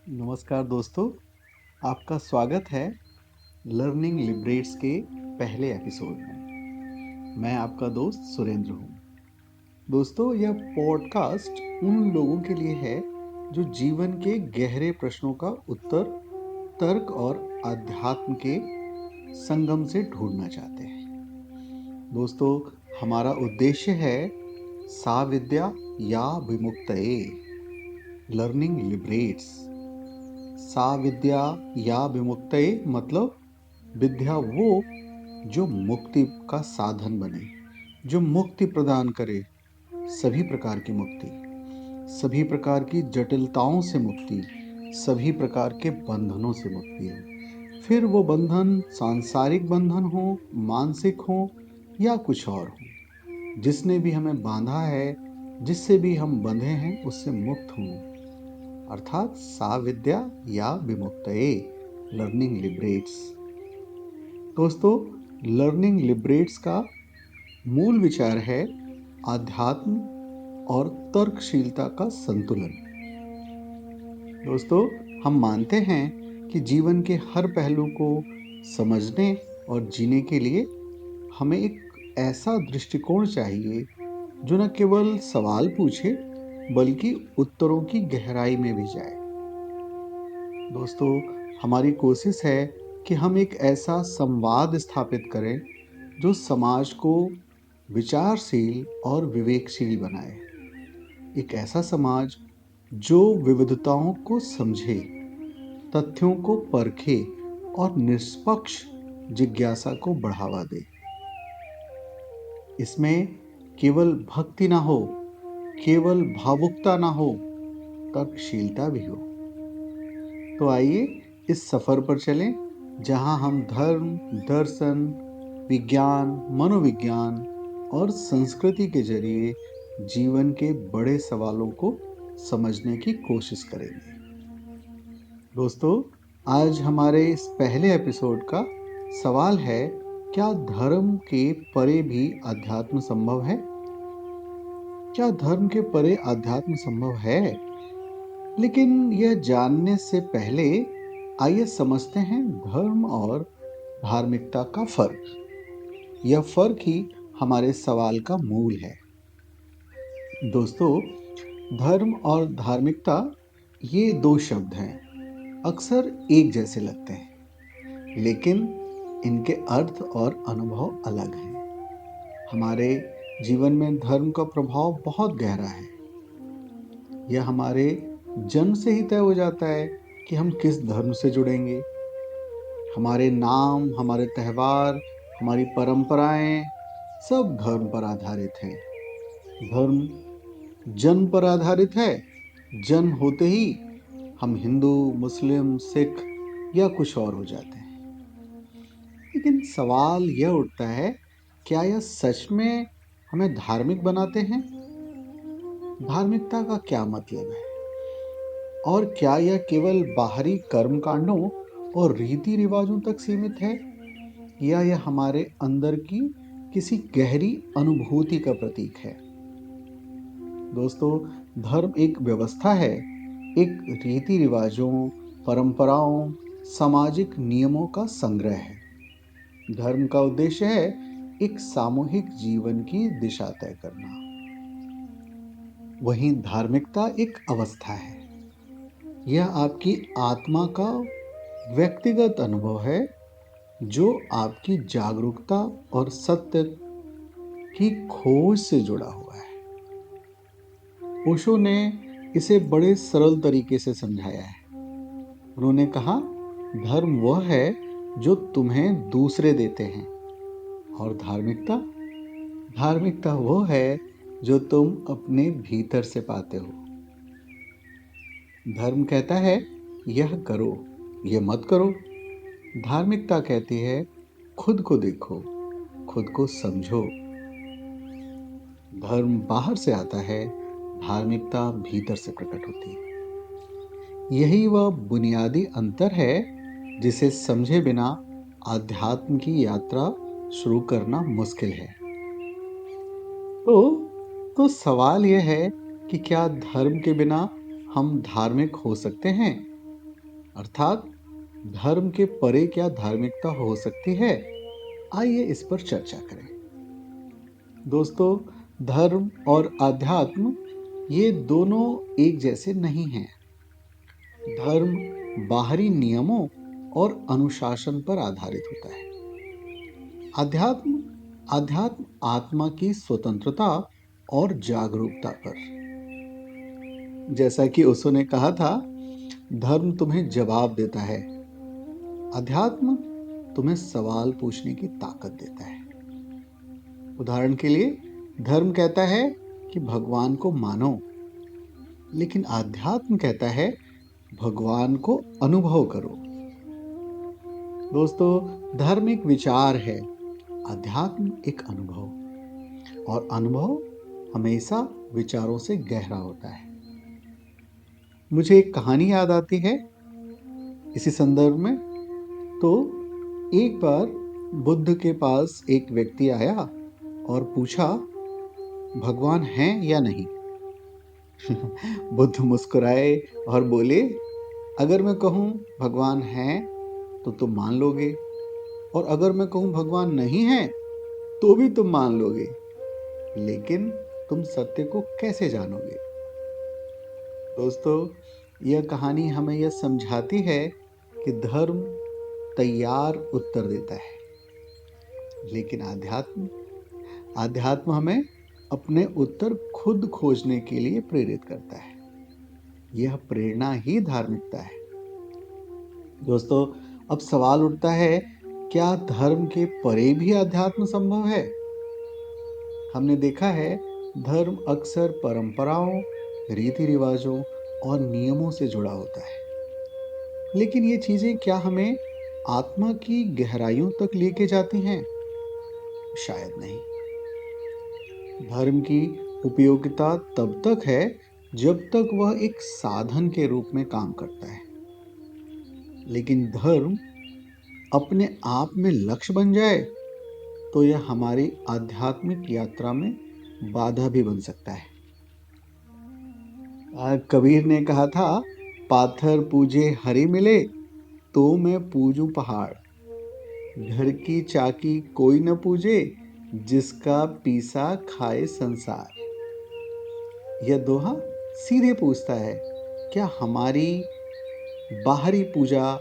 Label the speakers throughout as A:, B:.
A: नमस्कार दोस्तों, आपका स्वागत है लर्निंग लिबरेट्स के पहले एपिसोड में। मैं आपका दोस्त सुरेंद्र हूँ। दोस्तों, यह पॉडकास्ट उन लोगों के लिए है जो जीवन के गहरे प्रश्नों का उत्तर तर्क और अध्यात्म के संगम से ढूंढना चाहते हैं। दोस्तों, हमारा उद्देश्य है सा विद्या या विमुक्तये, लर्निंग लिबरेट्स। सा विद्या या विमुक्तये मतलब विद्या वो जो मुक्ति का साधन बने, जो मुक्ति प्रदान करे, सभी प्रकार की मुक्ति, सभी प्रकार की जटिलताओं से मुक्ति, सभी प्रकार के बंधनों से मुक्ति हो। फिर वो बंधन सांसारिक बंधन हो, मानसिक हो या कुछ और हो, जिसने भी हमें बांधा है, जिससे भी हम बंधे हैं, उससे मुक्त हों, अर्थात सा विद्या या विमुक्तये, लर्निंग लिबरेट्स। दोस्तों, लर्निंग लिबरेट्स का मूल विचार है आध्यात्म और तर्कशीलता का संतुलन। दोस्तों, हम मानते हैं कि जीवन के हर पहलू को समझने और जीने के लिए हमें एक ऐसा दृष्टिकोण चाहिए जो न केवल सवाल पूछे बल्कि उत्तरों की गहराई में भी जाए। दोस्तों, हमारी कोशिश है कि हम एक ऐसा संवाद स्थापित करें जो समाज को विचारशील और विवेकशील बनाए। एक ऐसा समाज जो विविधताओं को समझे, तथ्यों को परखे और निष्पक्ष जिज्ञासा को बढ़ावा दे। इसमें केवल भक्ति ना हो, केवल भावुकता ना हो, तर्कशीलता भी हो। तो आइए इस सफर पर चलें जहां हम धर्म, दर्शन, विज्ञान, मनोविज्ञान और संस्कृति के जरिए जीवन के बड़े सवालों को समझने की कोशिश करेंगे। दोस्तों, आज हमारे इस पहले एपिसोड का सवाल है, क्या धर्म के परे भी अध्यात्म संभव है? क्या धर्म के परे अध्यात्म संभव है? लेकिन यह जानने से पहले आइए समझते हैं धर्म और धार्मिकता का फर्क। यह फर्क ही हमारे सवाल का मूल है। दोस्तों, धर्म और धार्मिकता ये दो शब्द हैं, अक्सर एक जैसे लगते हैं, लेकिन इनके अर्थ और अनुभव अलग हैं। हमारे जीवन में धर्म का प्रभाव बहुत गहरा है। यह हमारे जन्म से ही तय हो जाता है कि हम किस धर्म से जुड़ेंगे। हमारे नाम, हमारे त्योहार, हमारी परंपराएं सब धर्म पर आधारित हैं। धर्म जन्म पर आधारित है। जन्म होते ही हम हिंदू, मुस्लिम, सिख या कुछ और हो जाते हैं। लेकिन सवाल यह उठता है, क्या यह सच में हमें धार्मिक बनाते हैं? धार्मिकता का क्या मतलब है? और क्या यह केवल बाहरी कर्म कांडों और रीति रिवाजों तक सीमित है, या यह हमारे अंदर की किसी गहरी अनुभूति का प्रतीक है? दोस्तों, धर्म एक व्यवस्था है, एक रीति रिवाजों, परंपराओं, सामाजिक नियमों का संग्रह है। धर्म का उद्देश्य है एक सामूहिक जीवन की दिशा तय करना। वहीं धार्मिकता एक अवस्था है। यह आपकी आत्मा का व्यक्तिगत अनुभव है जो आपकी जागरूकता और सत्य की खोज से जुड़ा हुआ है। ओशो ने इसे बड़े सरल तरीके से समझाया है। उन्होंने कहा, धर्म वह है जो तुम्हें दूसरे देते हैं, और धार्मिकता धार्मिकता वो है जो तुम अपने भीतर से पाते हो। धर्म कहता है यह करो, यह मत करो। धार्मिकता कहती है खुद को देखो, खुद को समझो। धर्म बाहर से आता है, धार्मिकता भीतर से प्रकट होती है। यही वह बुनियादी अंतर है जिसे समझे बिना आध्यात्म की यात्रा शुरू करना मुश्किल है। तो सवाल यह है कि क्या धर्म के बिना हम धार्मिक हो सकते हैं? अर्थात धर्म के परे क्या धार्मिकता हो सकती है? आइए इस पर चर्चा करें। दोस्तों, धर्म और अध्यात्म ये दोनों एक जैसे नहीं हैं। धर्म बाहरी नियमों और अनुशासन पर आधारित होता है। अध्यात्म अध्यात्म आत्मा की स्वतंत्रता और जागरूकता पर। जैसा कि ओशो ने कहा था, धर्म तुम्हें जवाब देता है, अध्यात्म तुम्हें सवाल पूछने की ताकत देता है। उदाहरण के लिए, धर्म कहता है कि भगवान को मानो, लेकिन अध्यात्म कहता है भगवान को अनुभव करो। दोस्तों, धर्म एक विचार है, अध्यात्म एक अनुभव, और अनुभव हमेशा विचारों से गहरा होता है। मुझे एक कहानी याद आती है इसी संदर्भ में। तो एक बार बुद्ध के पास एक व्यक्ति आया और पूछा, भगवान हैं या नहीं? बुद्ध मुस्कुराए और बोले, अगर मैं कहूं भगवान हैं तो तुम मान लोगे, और अगर मैं कहूं भगवान नहीं है तो भी तुम मान लोगे, लेकिन तुम सत्य को कैसे जानोगे? दोस्तों, यह कहानी हमें यह समझाती है कि धर्म तैयार उत्तर देता है, लेकिन अध्यात्म हमें अपने उत्तर खुद खोजने के लिए प्रेरित करता है। यह प्रेरणा ही धार्मिकता है। दोस्तों, अब सवाल उठता है, क्या धर्म के परे भी अध्यात्म संभव है? हमने देखा है, धर्म अक्सर परंपराओं, रीति रिवाजों और नियमों से जुड़ा होता है, लेकिन ये चीजें क्या हमें आत्मा की गहराइयों तक लेके जाती हैं? शायद नहीं। धर्म की उपयोगिता तब तक है जब तक वह एक साधन के रूप में काम करता है, लेकिन धर्म अपने आप में लक्ष्य बन जाए तो यह हमारी आध्यात्मिक यात्रा में बाधा भी बन सकता है। कबीर ने कहा था, पाथर पूजे हरि मिले तो मैं पूजूं पहाड़, घर की चाकी कोई न पूजे जिसका पीसा खाए संसार। यह दोहा सीधे पूछता है, क्या हमारी बाहरी पूजा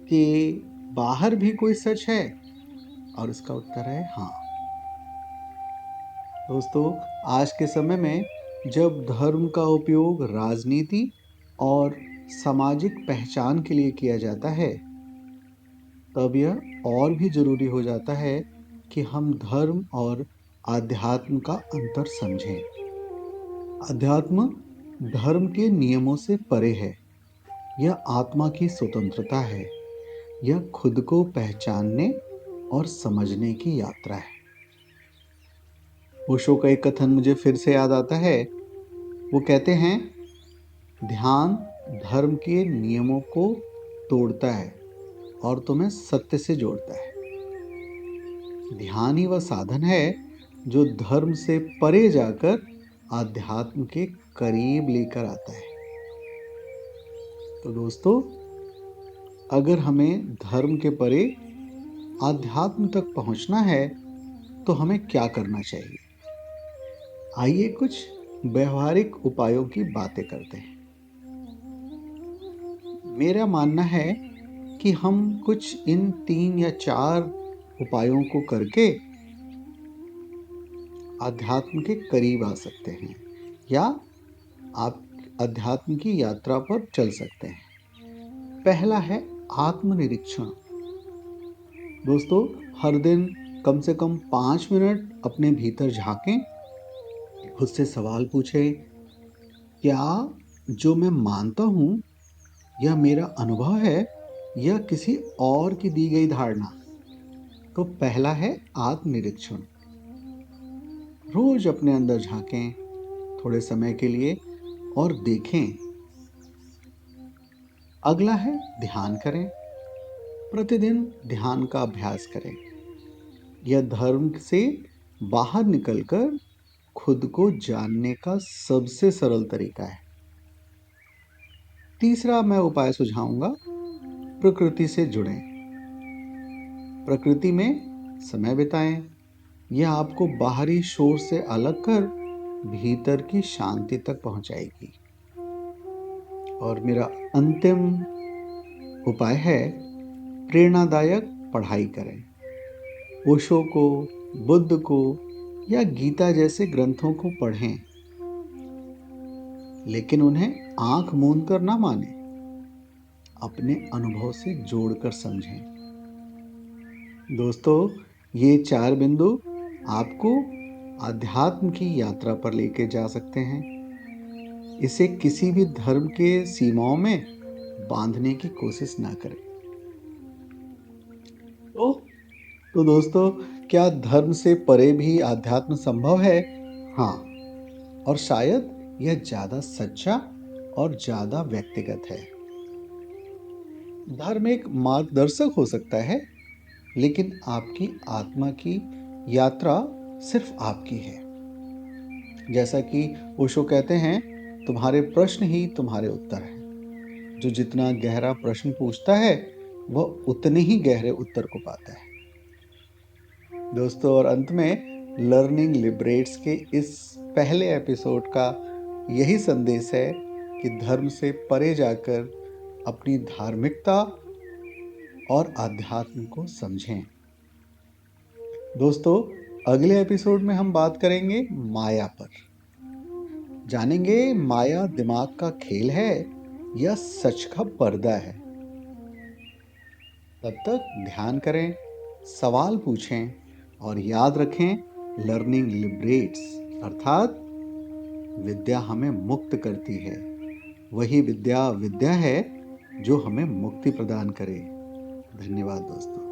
A: के बाहर भी कोई सच है? और इसका उत्तर है हाँ। दोस्तों, आज के समय में जब धर्म का उपयोग राजनीति और सामाजिक पहचान के लिए किया जाता है, तब यह और भी जरूरी हो जाता है कि हम धर्म और आध्यात्म का अंतर समझें। अध्यात्म धर्म के नियमों से परे है। यह आत्मा की स्वतंत्रता है। यह खुद को पहचानने और समझने की यात्रा है। ओशो का एक कथन मुझे फिर से याद आता है। वो कहते हैं, ध्यान धर्म के नियमों को तोड़ता है और तुम्हें सत्य से जोड़ता है। ध्यान ही वह साधन है जो धर्म से परे जाकर आध्यात्म के करीब लेकर आता है। तो दोस्तों, अगर हमें धर्म के परे आध्यात्म तक पहुंचना है तो हमें क्या करना चाहिए? आइए कुछ व्यवहारिक उपायों की बातें करते हैं। मेरा मानना है कि हम कुछ इन 3 या 4 उपायों को करके अध्यात्म के करीब आ सकते हैं, या आप अध्यात्म की यात्रा पर चल सकते हैं। पहला है आत्मनिरीक्षण। दोस्तों, हर दिन कम से कम 5 मिनट अपने भीतर झांकें, खुद से सवाल पूछें, क्या जो मैं मानता हूं यह मेरा अनुभव है या किसी और की दी गई धारणा? तो पहला है आत्मनिरीक्षण। रोज अपने अंदर झांकें थोड़े समय के लिए और देखें। अगला है ध्यान करें। प्रतिदिन ध्यान का अभ्यास करें। यह धर्म से बाहर निकलकर खुद को जानने का सबसे सरल तरीका है। तीसरा मैं उपाय सुझाऊंगा, प्रकृति से जुड़ें। प्रकृति में समय बिताएं। यह आपको बाहरी शोर से अलग कर भीतर की शांति तक पहुंचाएगी। और मेरा अंतिम उपाय है, प्रेरणादायक पढ़ाई करें। ओशो को, बुद्ध को या गीता जैसे ग्रंथों को पढ़ें, लेकिन उन्हें आंख मूंद कर ना माने, अपने अनुभव से जोड़कर समझें। दोस्तों, ये 4 बिंदु आपको आध्यात्म की यात्रा पर लेके जा सकते हैं। इसे किसी भी धर्म के सीमाओं में बांधने की कोशिश ना करें। तो दोस्तों, क्या धर्म से परे भी आध्यात्म संभव है? हाँ, और शायद यह ज्यादा सच्चा और ज्यादा व्यक्तिगत है। धर्म एक मार्गदर्शक हो सकता है, लेकिन आपकी आत्मा की यात्रा सिर्फ आपकी है। जैसा कि ओशो कहते हैं, तुम्हारे प्रश्न ही तुम्हारे उत्तर हैं। जो जितना गहरा प्रश्न पूछता है, वह उतने ही गहरे उत्तर को पाता है। दोस्तों, और अंत में लर्निंग लिबरेट्स के इस पहले एपिसोड का यही संदेश है कि धर्म से परे जाकर अपनी धार्मिकता और आध्यात्म को समझें। दोस्तों, अगले एपिसोड में हम बात करेंगे माया पर। जानेंगे, माया दिमाग का खेल है या सच का पर्दा है। तब तक ध्यान करें, सवाल पूछें और याद रखें, लर्निंग लिबरेट्स, अर्थात विद्या हमें मुक्त करती है। वही विद्या है जो हमें मुक्ति प्रदान करे। धन्यवाद दोस्तों।